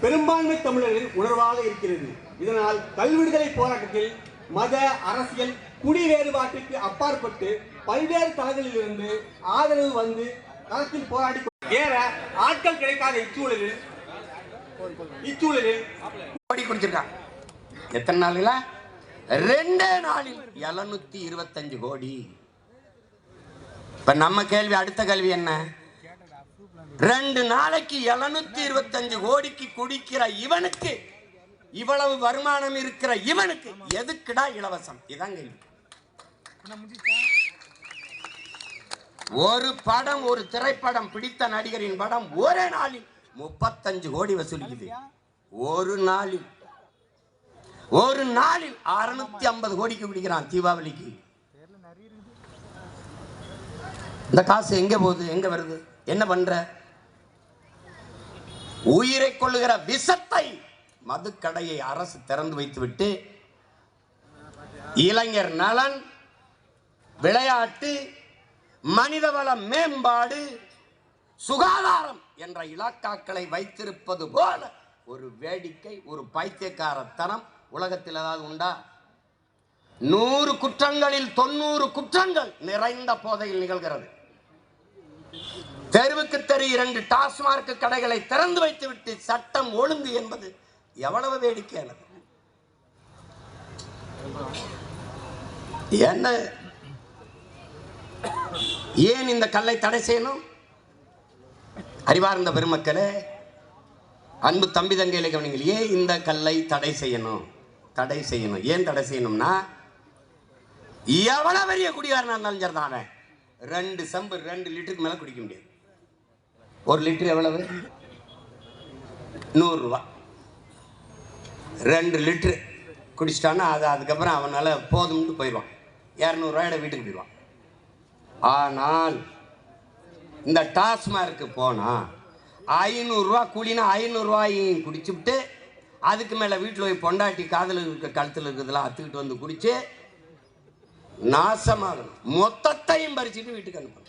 பெரும்பான்மை தமிழர்களின் உணர்வாக இருக்கிறது. இதனால் கல்விடுதலை போராட்டத்தில் மத, அரசியல், குடி வேறுபாட்டுக்கு அப்பாற்பட்டு பல்வேறு தளங்களிலிருந்து ஆதரவு வந்து களத்தில் போராடி வேற ஆட்கள் கிடைக்காத இச்சூழலில் கோடி குடிச்சிருக்காங்க. எத்தனை நாளில்? 2 நாளில் 725 கோடி. இப்ப நம்ம கேள்வி, அடுத்த கேள்வி என்ன? 2 நாளைக்கு 725 கோடிக்கு குடிக்கிற இவனுக்கு, இவ்வளவு வருமானம் இருக்கிற இவனுக்கு எதுக்குடா இலவசம்? இதான் கேள்வி. ஒரு படம், ஒரு திரைப்படம், பிடித்த நடிகரின் படம் ஒரே நாளில் 35 கோடி வசூலிக்குது. ஒரு நாளில் 650 கோடிக்கு பிடிக்கிறான் தீபாவளிக்கு. இந்த காசு எங்க போகுது? எங்க வருது? என்ன பண்ற? உயிரை கொள்ளுகிற விஷத்தை மதுக்கடையை அரசு திறந்து வைத்துவிட்டு இளைஞர் நலன், விளையாட்டு, மனிதவள மேம்பாடு, சுகாதாரம் என்ற இலாக்காக்களை வைத்திருப்பது போல ஒரு வேடிக்கை, ஒரு பைத்தியக்காரத்தனம் உலகத்தில் ஏதாவது உண்டா? 100 குற்றங்களில் 90 குற்றங்கள் நிறைந்த போதையில் நிகழ்கிறது. தெருவுக்கு தெரு 2 டாஸ்மார்க் கடைகளை திறந்து வைத்துவிட்டு சட்டம் ஒழுங்கு என்பது எவ்வளவு வேடிக்கையானது! என்ன, ஏன் இந்த கல்லை தடை செய்யணும்? அறிவார்ந்த பெருமக்களே, அன்பு தம்பி தங்கையில கவனிங்கள். ஏன் இந்த கல்லை தடை செய்யணும்? ஏன் தடை செய்யணும்னா, எவ்வளவு பெரிய குடிகாரனா இருந்தாலும் சரிதானே, 2 செம்பு 2 லிட்டருக்கு மேல குடிக்க முடியாது. 1 லிட்டர் எவ்வளவு? 100 ரூபாய். 2 லிட்டரு குடிச்சிட்டான்னா அதுக்கப்புறம் அவனால போதும்னு போயிடுவான். 200 ரூபாயோட வீட்டுக்கு போயிடுவான். ஆனால் இந்த டாஸ்மார்க்கு போனா 500 ரூபா கூலினா 500 ரூபாயும் குடிச்சுட்டு அதுக்கு மேல வீட்டில் போய் பொண்டாட்டி காதல் இருக்க கழுத்தில் இருக்கிறதுலாம் அத்துக்கிட்டு வந்து குடிச்சு நாசமாகணும். மொத்தத்தையும் பறிச்சுட்டு வீட்டுக்கு அனுப்பணும்.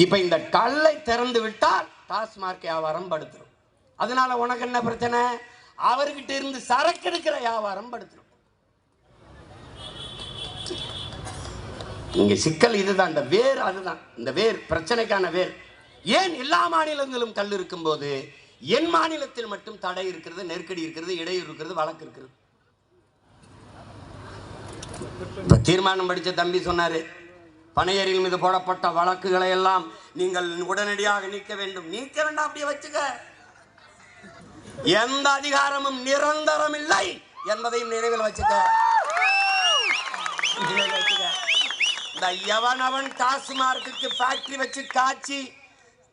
இப்ப இந்த கல்லை திறந்து விட்டால் டாஸ்மார்க் வியாபாரம் படுத்துரும். அதனால உனக்கு என்ன பிரச்சனை? அவர்கிட்ட இருந்து சரக்கு எடுக்கிற வியாபாரம் படுத்துரும். இங்க சிக்கல் இதுதான். இந்த வேர் அதுதான். இந்த வேர் பிரச்சனைக்கான வேர். ஏன் எல்லா மாநிலங்களும் கல் இருக்கும் போது என் மாநிலத்தில் மட்டும் தடை இருக்கிறது, நெருக்கடி இருக்கிறது, இடையூறு இருக்கிறது, வழக்கு இருக்கிறது? இப்ப தீர்மானம் படிச்ச தம்பி சொன்னாரு, பனையரின் மீது போடப்பட்ட வழக்குகளை எல்லாம் நீங்கள் உடனடியாக நீக்க வேண்டும். நீக்க வேண்டாம், அப்படியே வச்சுக்க. எந்த அதிகாரமும் நிரந்தரம் இல்லை என்பதையும் நினைவில் வச்சுக்க. இந்த எவனவன் டாஸ்மார்க்கு ஃபேக்டரி வச்சு காய்ச்சி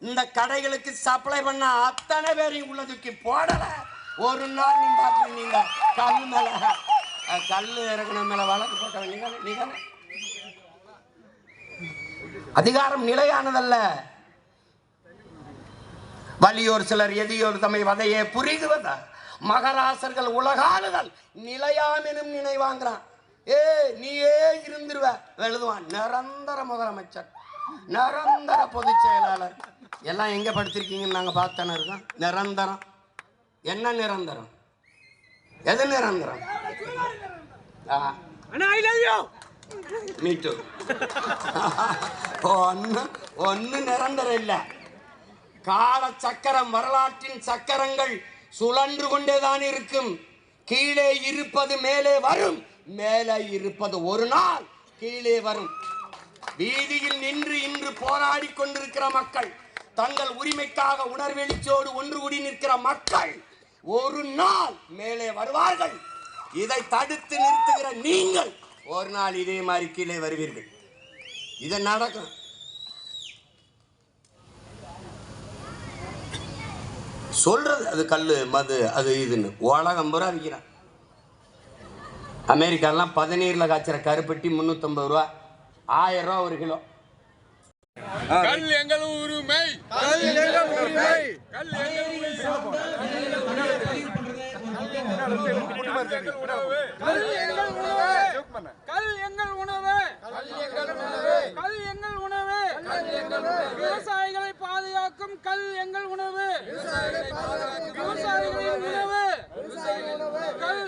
இந்த கடைகளுக்கு சப்ளை பண்ண அத்தனை பேரையும் உள்ளதுக்கு போடல. ஒரு நாள் நீ பாத்துருந்தீங்க கல் மேல கல் இறக்குன மேல வழக்கு போட்டவங்க. அதிகாரம் நிலையானதல்ல. வலியோர் சிலர் எதியோர் தம்மை வதையே புரிகுவதா மகராசர்கள் உலகாளுதல் நிலையாமெனும் நினைவாங்கிறான். நீயே இருந்துருவ எழுதுவான். நிரந்தர முதலமைச்சர், நிரந்தர பொதுச் செயலாளர் எல்லாம் எங்க படுத்திருக்கீங்கன்னு நாங்க பார்த்தானே இருக்கோம். நிரந்தரம் என்ன? நிரந்தரம் எது? நிரந்தரம் மீட்டு ஒன்னு நிரந்தரம் இல்ல. கால சக்கரம், வரலாற்றின் சக்கரங்கள் சுழன்று கொண்டேதான் இருக்கும். கீழே இருப்பது மேலே வரும், மேலே இருப்பது ஒரு நாள் கீழே வரும். வீதியில் நின்று இன்று போராடி கொண்டிருக்கிற மக்கள், தங்கள் உரிமைக்காக உணர்வெளிச்சோடு ஒன்று கூடி நிற்கிற மக்கள் ஒரு நாள் மேலே வருவார்கள். இதை தடுத்து நிறுத்துகிற நீங்கள் ஒரு நாள் இதே மாதிரி கீழே வருவீர்கள். இது நடக்கும். சொல்றது அது கல்லு, மது, அது இதுன்னு உலகம் பூரா விற்கிறான். அமெரிக்காலாம் 17 காய்ச்சற கருப்பட்டி 350 ரூபா, 1000 ரூபா ஒரு கிலோ. கல் எங்கள் உரிமை, கல் எங்கள் உரிமை, கல் எங்கள் உரிமை, கல் எங்கள் உணவு, கல் எங்கள் உணவு, கல் எங்கள் உணவு, விவசாயிகளை பாதுகாக்கும் கல் எங்கள் உணவு. விவசாயிகளின் உணவு கல்.